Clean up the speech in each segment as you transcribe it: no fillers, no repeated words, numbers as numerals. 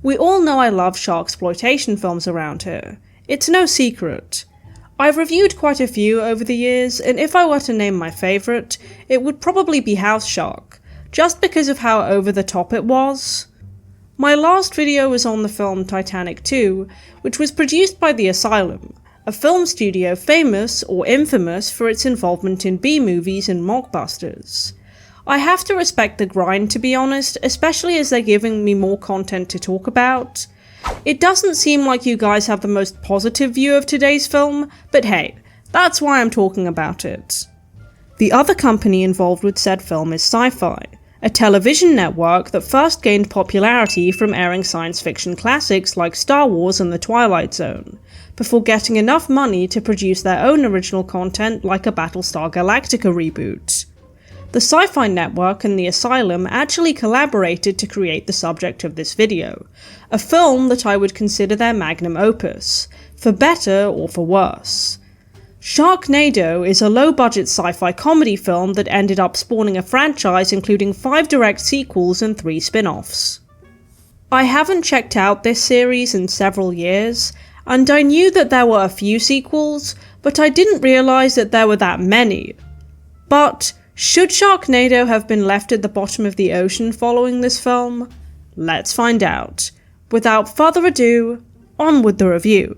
We all know I love Sharksploitation films around here. It's no secret. I've reviewed quite a few over the years, and if I were to name my favourite, it would probably be House Shark, just because of how over the top it was. My last video was on the film Titanic 2, which was produced by the Asylum, a film studio famous or infamous for its involvement in B-movies and mockbusters. I have to respect the grind, to be honest, especially as they're giving me more content to talk about. It doesn't seem like you guys have the most positive view of today's film, but hey, that's why I'm talking about it. The other company involved with said film is Syfy, a television network that first gained popularity from airing science fiction classics like Star Wars and The Twilight Zone, before getting enough money to produce their own original content like a Battlestar Galactica reboot. The Syfy network and the Asylum actually collaborated to create the subject of this video, a film that I would consider their magnum opus, for better or for worse. Sharknado is a low-budget sci-fi comedy film that ended up spawning a franchise including 5 direct sequels and 3 spin-offs. I haven't checked out this series in several years, and I knew that there were a few sequels, but I didn't realise that there were that many. But should Sharknado have been left at the bottom of the ocean following this film? Let's find out. Without further ado, on with the review.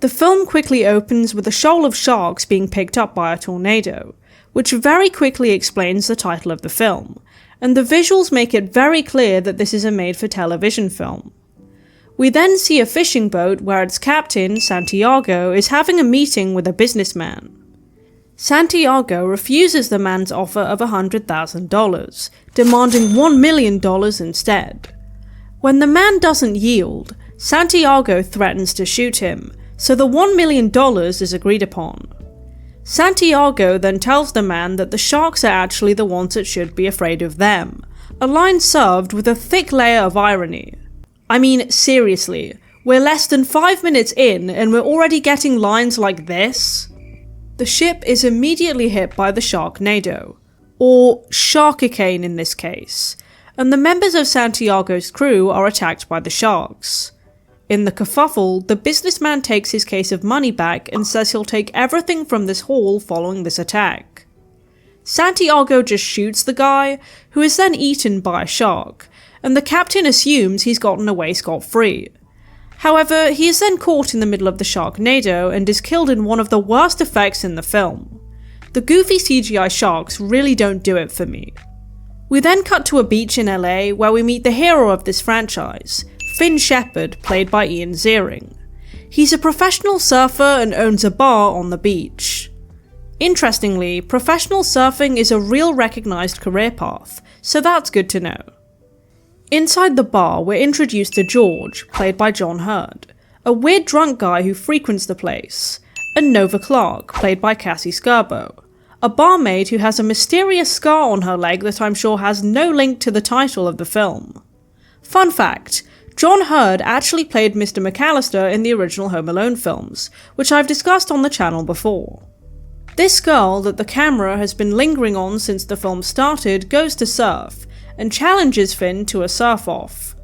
The film quickly opens with a shoal of sharks being picked up by a tornado, which very quickly explains the title of the film, and the visuals make it very clear that this is a made-for-television film. We then see a fishing boat where its captain, Santiago, is having a meeting with a businessman. Santiago refuses the man's offer of $100,000, demanding $1 million instead. When the man doesn't yield, Santiago threatens to shoot him, so the $1 million is agreed upon. Santiago then tells the man that the sharks are actually the ones that should be afraid of them, a line served with a thick layer of irony. I mean, seriously, we're less than 5 minutes in and we're already getting lines like this? The ship is immediately hit by the Sharknado, or Sharkicane in this case, and the members of Santiago's crew are attacked by the sharks. In the kerfuffle, the businessman takes his case of money back and says he'll take everything from this haul following this attack. Santiago just shoots the guy, who is then eaten by a shark, and the captain assumes he's gotten away scot-free. However, he is then caught in the middle of the Sharknado and is killed in one of the worst effects in the film. The goofy CGI sharks really don't do it for me. We then cut to a beach in LA where we meet the hero of this franchise, Finn Shepard, played by Ian Ziering. He's a professional surfer and owns a bar on the beach. Interestingly, professional surfing is a real recognised career path, so that's good to know. Inside the bar, we're introduced to George, played by John Hurd, a weird drunk guy who frequents the place, and Nova Clark, played by Cassie Skirbo, a barmaid who has a mysterious scar on her leg that I'm sure has no link to the title of the film. Fun fact, John Hurd actually played Mr. McAllister in the original Home Alone films, which I've discussed on the channel before. This girl that the camera has been lingering on since the film started goes to surf, and challenges Finn to a surf-off.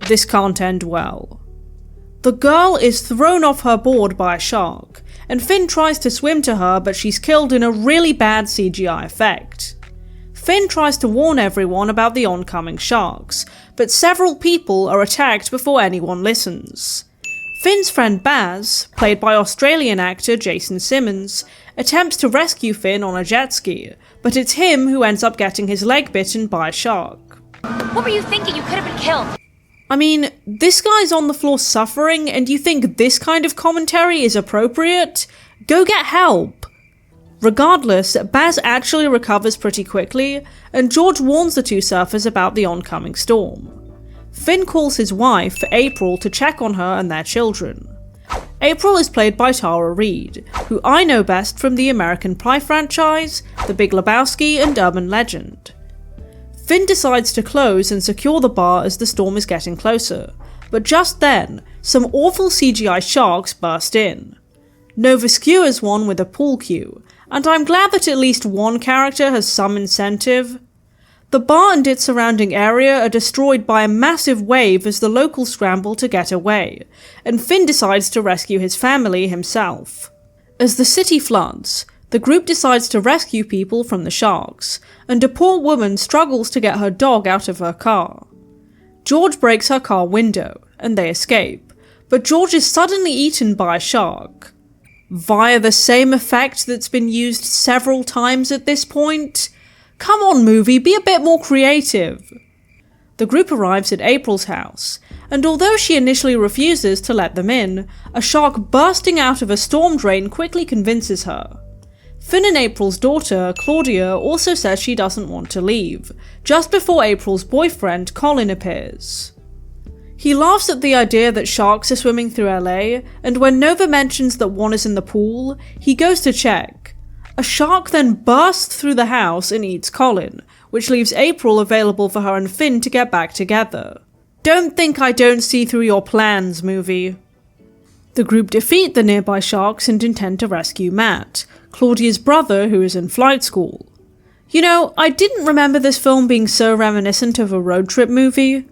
This can't end well. The girl is thrown off her board by a shark, and Finn tries to swim to her but she's killed in a really bad CGI effect. Finn tries to warn everyone about the oncoming sharks, but several people are attacked before anyone listens. Finn's friend Baz, played by Australian actor Jason Simmons, attempts to rescue Finn on a jet ski, but it's him who ends up getting his leg bitten by a shark. What were you thinking? You could have been killed. I mean, this guy's on the floor suffering and you think this kind of commentary is appropriate? Go get help! Regardless, Baz actually recovers pretty quickly, and George warns the two surfers about the oncoming storm. Finn calls his wife, April, to check on her and their children. April is played by Tara Reid, who I know best from the American Pie franchise, The Big Lebowski, and Urban Legend. Finn decides to close and secure the bar as the storm is getting closer, but just then, some awful CGI sharks burst in. Nova skewers one with a pool cue, and I'm glad that at least one character has some incentive. The bar and its surrounding area are destroyed by a massive wave as the locals scramble to get away, and Finn decides to rescue his family himself. As the city floods, the group decides to rescue people from the sharks, and a poor woman struggles to get her dog out of her car. George breaks her car window, and they escape, but George is suddenly eaten by a shark. Via the same effect that's been used several times at this point? Come on, movie, be a bit more creative. The group arrives at April's house, and although she initially refuses to let them in, a shark bursting out of a storm drain quickly convinces her. Finn and April's daughter, Claudia, also says she doesn't want to leave, just before April's boyfriend, Colin, appears. He laughs at the idea that sharks are swimming through LA, and when Nova mentions that one is in the pool, he goes to check. A shark then bursts through the house and eats Colin, which leaves April available for her and Finn to get back together. Don't think I don't see through your plans, movie. The group defeat the nearby sharks and intend to rescue Matt, Claudia's brother who is in flight school. You know, I didn't remember this film being so reminiscent of a road trip movie.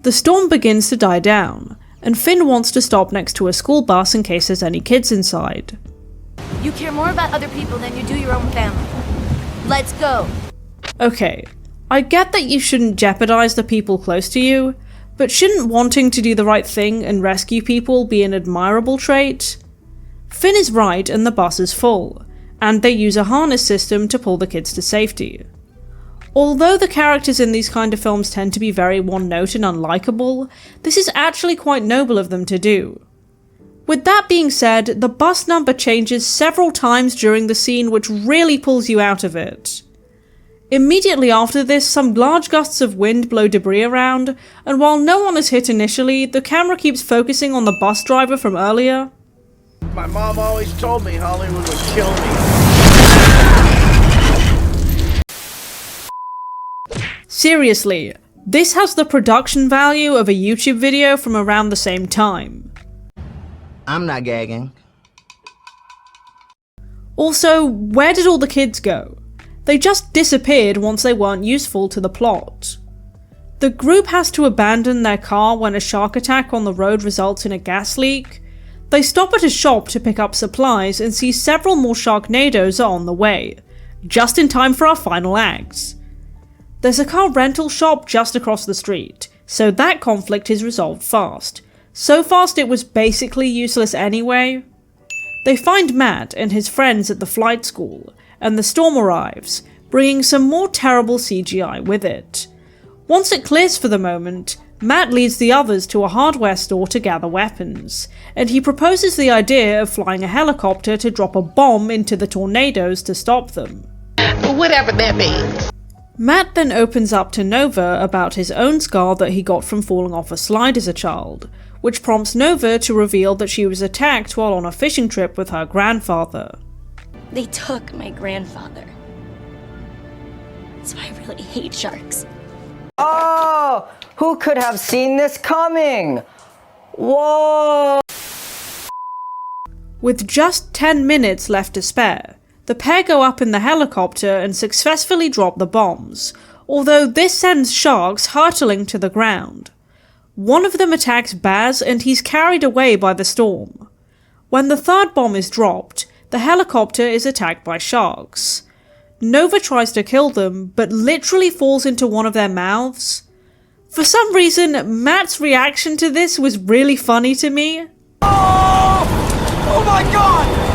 The storm begins to die down, and Finn wants to stop next to a school bus in case there's any kids inside. You care more about other people than you do your own family. Let's go. Okay, I get that you shouldn't jeopardize the people close to you, but shouldn't wanting to do the right thing and rescue people be an admirable trait? Finn is right and the bus is full, and they use a harness system to pull the kids to safety. Although the characters in these kind of films tend to be very one-note and unlikable, this is actually quite noble of them to do. With that being said, the bus number changes several times during the scene, which really pulls you out of it. Immediately after this, some large gusts of wind blow debris around, and while no one is hit initially, the camera keeps focusing on the bus driver from earlier. My mom always told me Hollywood would kill me. Seriously, this has the production value of a YouTube video from around the same time. I'm not gagging. Also, where did all the kids go? They just disappeared once they weren't useful to the plot. The group has to abandon their car when a shark attack on the road results in a gas leak. They stop at a shop to pick up supplies and see several more Sharknadoes are on the way, just in time for our final acts. There's a car rental shop just across the street, so that conflict is resolved fast. So fast it was basically useless anyway. They find Matt and his friends at the flight school, and the storm arrives, bringing some more terrible CGI with it. Once it clears for the moment, Matt leads the others to a hardware store to gather weapons, and he proposes the idea of flying a helicopter to drop a bomb into the tornadoes to stop them. Whatever that means. Matt then opens up to Nova about his own scar that he got from falling off a slide as a child, which prompts Nova to reveal that she was attacked while on a fishing trip with her grandfather. They took my grandfather. So I really hate sharks. Oh, who could have seen this coming? Whoa! With just 10 minutes left to spare, the pair go up in the helicopter and successfully drop the bombs, although this sends sharks hurtling to the ground. One of them attacks Baz and he's carried away by the storm. When the third bomb is dropped, the helicopter is attacked by sharks. Nova tries to kill them, but literally falls into one of their mouths. For some reason, Matt's reaction to this was really funny to me. Oh my god!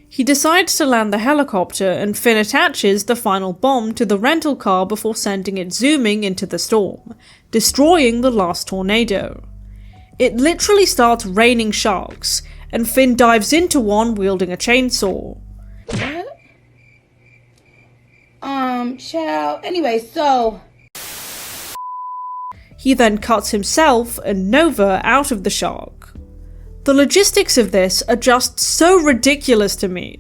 He decides to land the helicopter and Finn attaches the final bomb to the rental car before sending it zooming into the storm, destroying the last tornado. It literally starts raining sharks, and Finn dives into one wielding a chainsaw. What? Child. Anyway, so... He then cuts himself and Nova out of the shark. The logistics of this are just so ridiculous to me.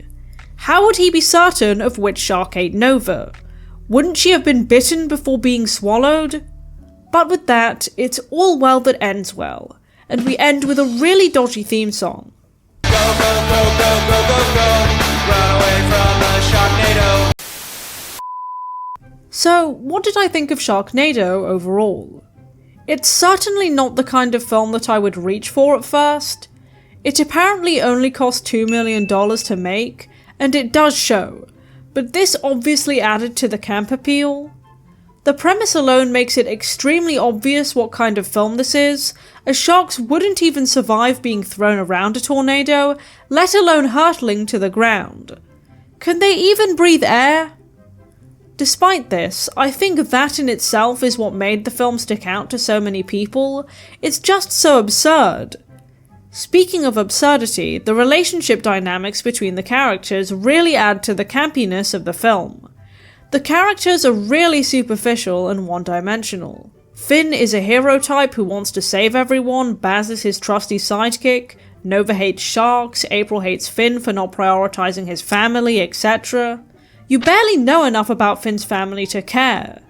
How would he be certain of which shark ate Nova? Wouldn't she have been bitten before being swallowed? But with that, it's all well that ends well, and we end with a really dodgy theme song. Go, go, go, go, go, go, go. Run away from the Sharknado. So, what did I think of Sharknado overall? It's certainly not the kind of film that I would reach for at first. It apparently only cost $2 million to make, and it does show, but this obviously added to the camp appeal. The premise alone makes it extremely obvious what kind of film this is, as sharks wouldn't even survive being thrown around a tornado, let alone hurtling to the ground. Can they even breathe air? Despite this, I think that in itself is what made the film stick out to so many people. It's just so absurd. Speaking of absurdity, the relationship dynamics between the characters really add to the campiness of the film. The characters are really superficial and one-dimensional. Finn is a hero type who wants to save everyone, Baz is his trusty sidekick, Nova hates sharks, April hates Finn for not prioritizing his family, etc. You barely know enough about Finn's family to care.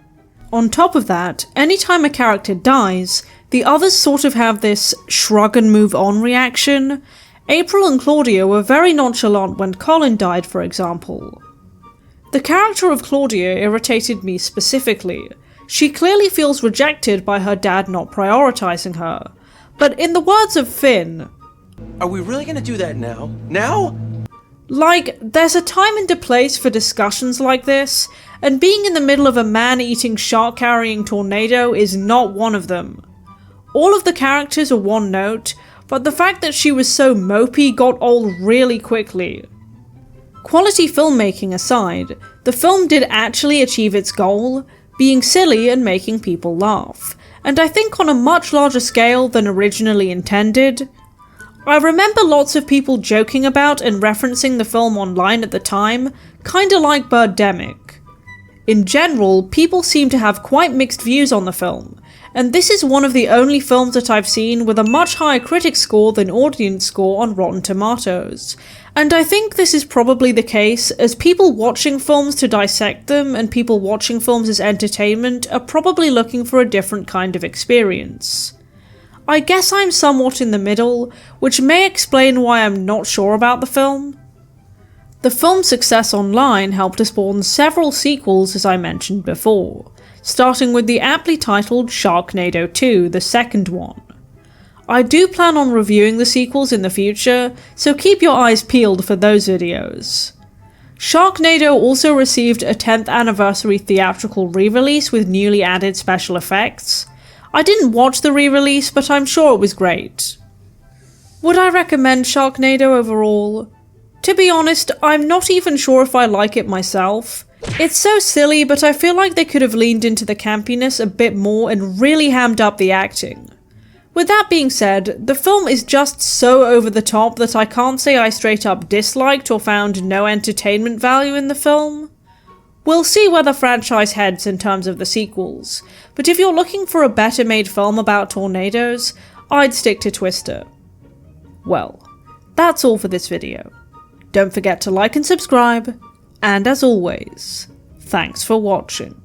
On top of that, anytime a character dies, the others sort of have this shrug and move on reaction. April and Claudia were very nonchalant when Colin died, for example. The character of Claudia irritated me specifically. She clearly feels rejected by her dad not prioritizing her. But in the words of Finn, Are we really gonna do that now? Now? like, there's a time and a place for discussions like this, and being in the middle of a man-eating, shark-carrying tornado is not one of them. All of the characters are one note, but the fact that she was so mopey got old really quickly. Quality filmmaking aside, the film did actually achieve its goal, being silly and making people laugh, and I think on a much larger scale than originally intended. I remember lots of people joking about and referencing the film online at the time, kinda like Birdemic. In general, people seem to have quite mixed views on the film, and this is one of the only films that I've seen with a much higher critic score than audience score on Rotten Tomatoes. And I think this is probably the case, as people watching films to dissect them and people watching films as entertainment are probably looking for a different kind of experience. I guess I'm somewhat in the middle, which may explain why I'm not sure about the film. The film's success online helped to spawn several sequels, as I mentioned before, starting with the aptly titled Sharknado 2, the second one. I do plan on reviewing the sequels in the future, so keep your eyes peeled for those videos. Sharknado also received a 10th anniversary theatrical re-release with newly added special effects. I didn't watch the re-release, but I'm sure it was great. Would I recommend Sharknado overall? To be honest, I'm not even sure if I like it myself. It's so silly, but I feel like they could have leaned into the campiness a bit more and really hammed up the acting. With that being said, the film is just so over the top that I can't say I straight up disliked or found no entertainment value in the film. We'll see where the franchise heads in terms of the sequels, but if you're looking for a better made film about tornadoes, I'd stick to Twister. Well, that's all for this video. Don't forget to like and subscribe, and as always, thanks for watching.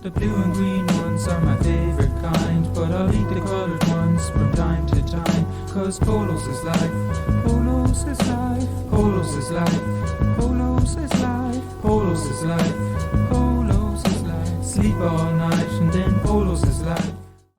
The blue and green ones are my favorite kind, but I'll eat the colored ones from time to time, cause polos is life, polos is life, polos is life, polos is life, polos is life, polos is life, sleep all night.